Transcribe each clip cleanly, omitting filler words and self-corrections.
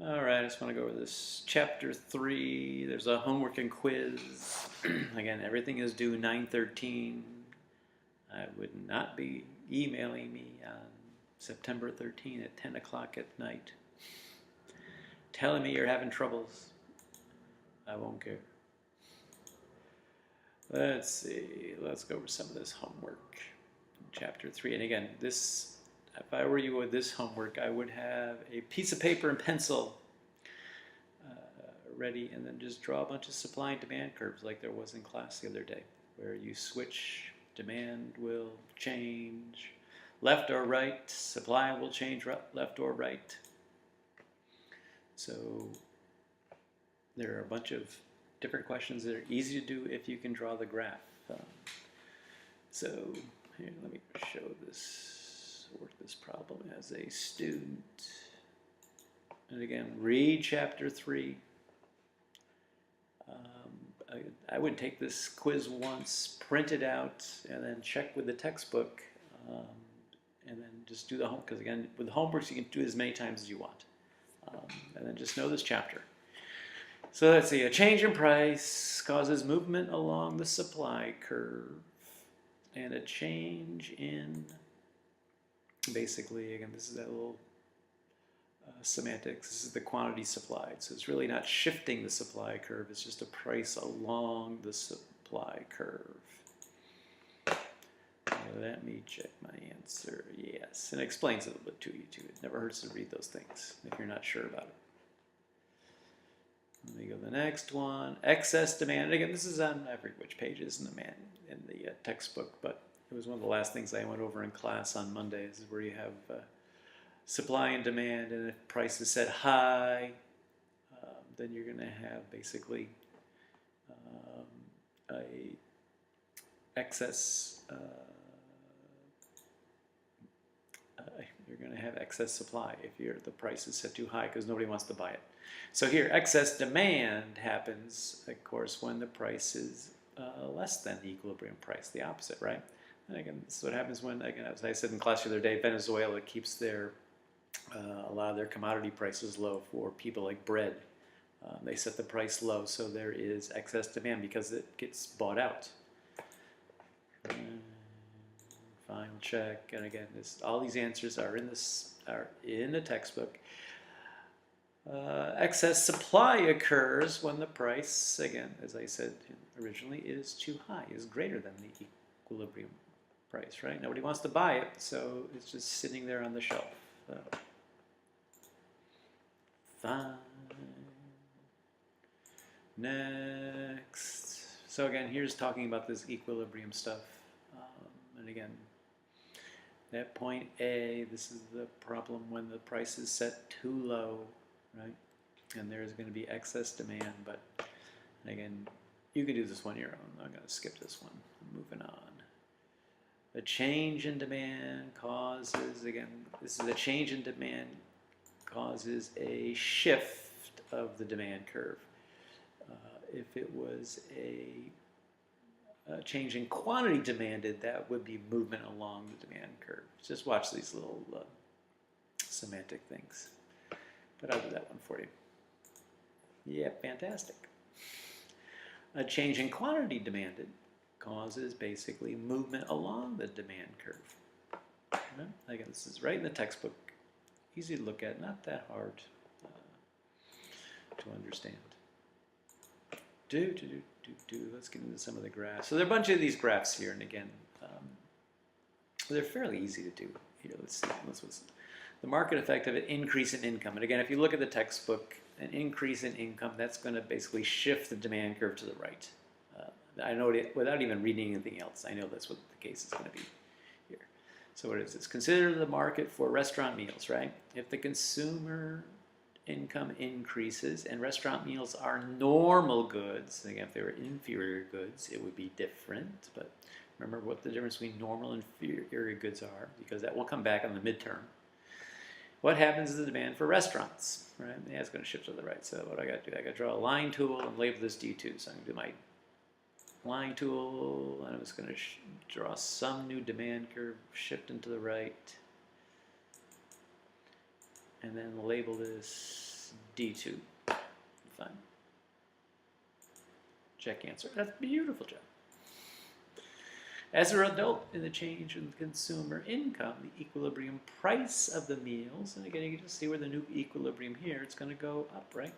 All right, I just want to go over this chapter 3. There's a homework and quiz. Again, everything is due 9/13. I would not be emailing me on September 13 at 10 o'clock at night telling me you're having troubles. I won't care. Let's see. Let's go over some of this homework. Chapter 3. And again, this, if I were you with this homework, I would have a piece of paper and pencil ready, and then just draw a bunch of supply and demand curves like there was in class the other day, where you switch, demand will change left or right, supply will change left or right. So there are a bunch of different questions that are easy to do if you can draw the graph. So here, let me show this, work this problem as a student. And again, read chapter 3. I would take this quiz once, print it out, and then check with the textbook, and then just do the homework. Because again, with the homeworks, you can do it as many times as you want. And then just know this chapter. So let's see, a change in price causes movement along the supply curve, and a change in, basically, again, this is that little semantics. This is the quantity supplied. So it's really not shifting the supply curve. It's just a price along the supply curve. Let me check my answer. Yes, and it explains it a little bit to you too. It never hurts to read those things if you're not sure about it. Let me go to the next one. Excess demand. And again, this is on, I forget which pages in the textbook, but it was one of the last things I went over in class on Mondays, is where you have supply and demand, and if price is set high, then you're going to have basically a excess. You're going to have excess supply if the price is set too high because nobody wants to buy it. So here, excess demand happens, of course, when the price is less than the equilibrium price, the opposite, right? And again, this is what happens when, again, as I said in class the other day, Venezuela keeps a lot of their commodity prices low for people like bread. They set the price low, so there is excess demand because it gets bought out. Final check, and again, all these answers are in the textbook. Excess supply occurs when the price, again, as I said originally, is too high, is greater than the equilibrium price, right? Nobody wants to buy it, so it's just sitting there on the shelf. Fine. Next. So again, here's talking about this equilibrium stuff. And again, at point A, this is the problem when the price is set too low, right? And there's going to be excess demand, but again, you can do this one on your own. I'm going to skip this one. I'm moving on. A change in demand causes, again, this is a change in demand causes a shift of the demand curve. If it was a change in quantity demanded, that would be movement along the demand curve. Just watch these little semantic things. But I'll do that one for you. Yeah, fantastic. A change in quantity demanded causes basically movement along the demand curve. Again, this is right in the textbook. Easy to look at, not that hard to understand. Let's get into some of the graphs. So there are a bunch of these graphs here, and again, they're fairly easy to do. Here, let's see. The market effect of an increase in income. And again, if you look at the textbook, an increase in income, that's going to basically shift the demand curve to the right. I know it without even reading anything else. I know that's what the case is going to be here. So what is this? Consider the market for restaurant meals, right? If the consumer income increases and restaurant meals are normal goods, again, if they were inferior goods, it would be different. But remember what the difference between normal and inferior goods are, because that will come back on the midterm. What happens to the demand for restaurants, right? Yeah, it's going to shift to the right. So what I got to do? I got to draw a line tool and label this D2. So I'm going to do my line tool, and I'm just going to draw some new demand curve, shift into the right, and then label this D2. Fine. Check answer. That's a beautiful job. As a result in the change in consumer income, the equilibrium price of the meals, and again, you can just see where the new equilibrium here, it's going to go up, right?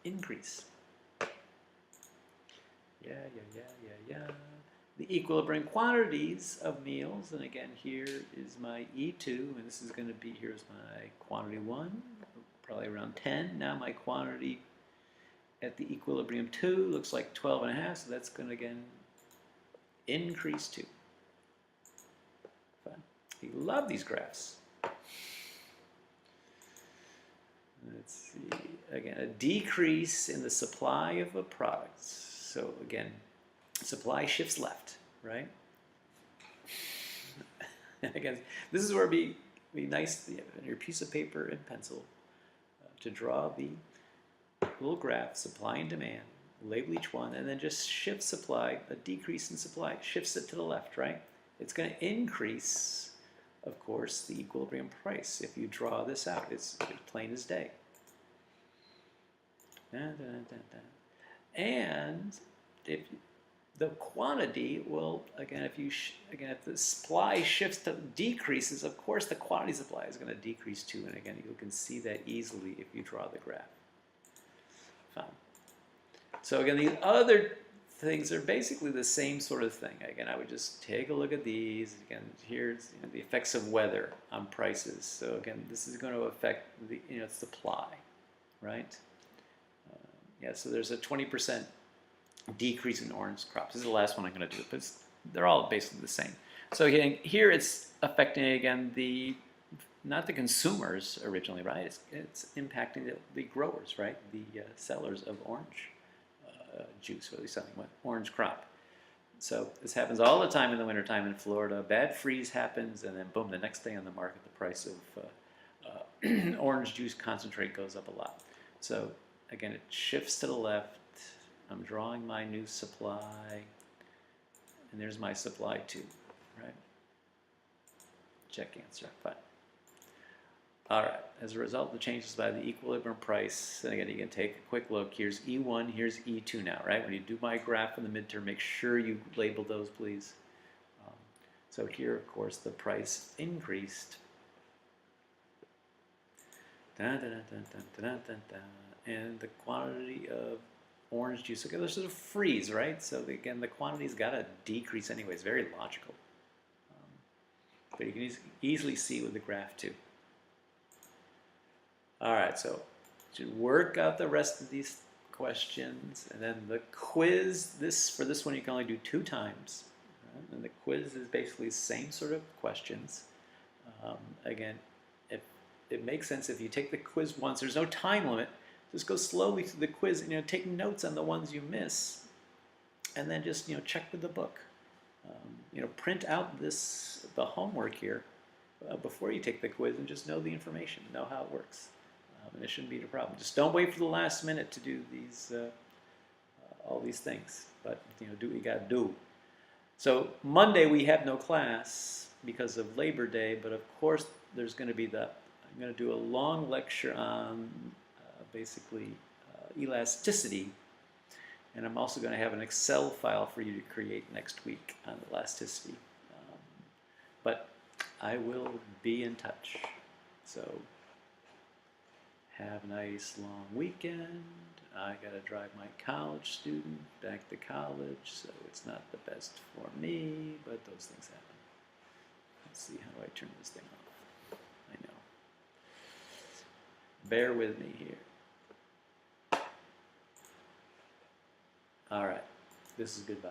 Increase. Yeah. The equilibrium quantities of meals, and again, here is my E2, and this is going to be, here's my quantity 1, probably around 10. Now my quantity at the equilibrium 2 looks like 12 and a half, so that's going to, again, increase 2. Fine. You love these graphs. Let's see. Again, a decrease in the supply of a product. So again, supply shifts left, right? Again, this is where it'd be nice on your piece of paper and pencil to draw the little graph, supply and demand, label each one, and then just shift supply, a decrease in supply, shifts it to the left, right? It's going to increase, of course, the equilibrium price. If you draw this out, it's plain as day. And if the quantity will, again, if the supply shifts to decreases, of course the quantity supply is going to decrease too. And again, you can see that easily if you draw the graph. Fine. So again, these other things are basically the same sort of thing. Again, I would just take a look at these. Again, here's the effects of weather on prices. So again, this is going to affect the supply, right? Yeah, so there's a 20% decrease in orange crops. This is the last one I'm going to do, but they're all basically the same. So again, here it's affecting again not the consumers originally, right? It's impacting the growers, right? The sellers of orange juice, what are they selling? What? Orange crop. So this happens all the time in the wintertime in Florida. Bad freeze happens, and then boom, the next day on the market, the price of orange juice concentrate goes up a lot. So again, it shifts to the left. I'm drawing my new supply, and there's my supply too, right? Check answer. Fine. All right, as a result of the changes by the equilibrium price, and again, you can take a quick look. Here's E1, here's E2 now, right? When you do my graph in the midterm, make sure you label those, please. So here, of course, the price increased. And the quantity of orange juice, okay, this is a freeze, right? So again, the quantity's got to decrease anyway. It's very logical. But you can easily see with the graph too. All right, so to work out the rest of these questions, and then the quiz, for this one you can only do 2 times. Right? And the quiz is basically the same sort of questions. Again, it makes sense if you take the quiz once, there's no time limit. Just go slowly through the quiz and take notes on the ones you miss, and then just check with the book. Print out the homework here before you take the quiz, and just know the information, know how it works. And it shouldn't be a problem. Just don't wait for the last minute to do these all these things. But do what you got to do. So Monday we have no class because of Labor Day, but of course there's going to be I'm going to do a long lecture on basically elasticity, and I'm also going to have an Excel file for you to create next week on elasticity. But I will be in touch. So have a nice long weekend. I got to drive my college student back to college, so it's not the best for me, but those things happen. Let's see, how do I turn this thing off? I know. Bear with me here. All right, this is goodbye.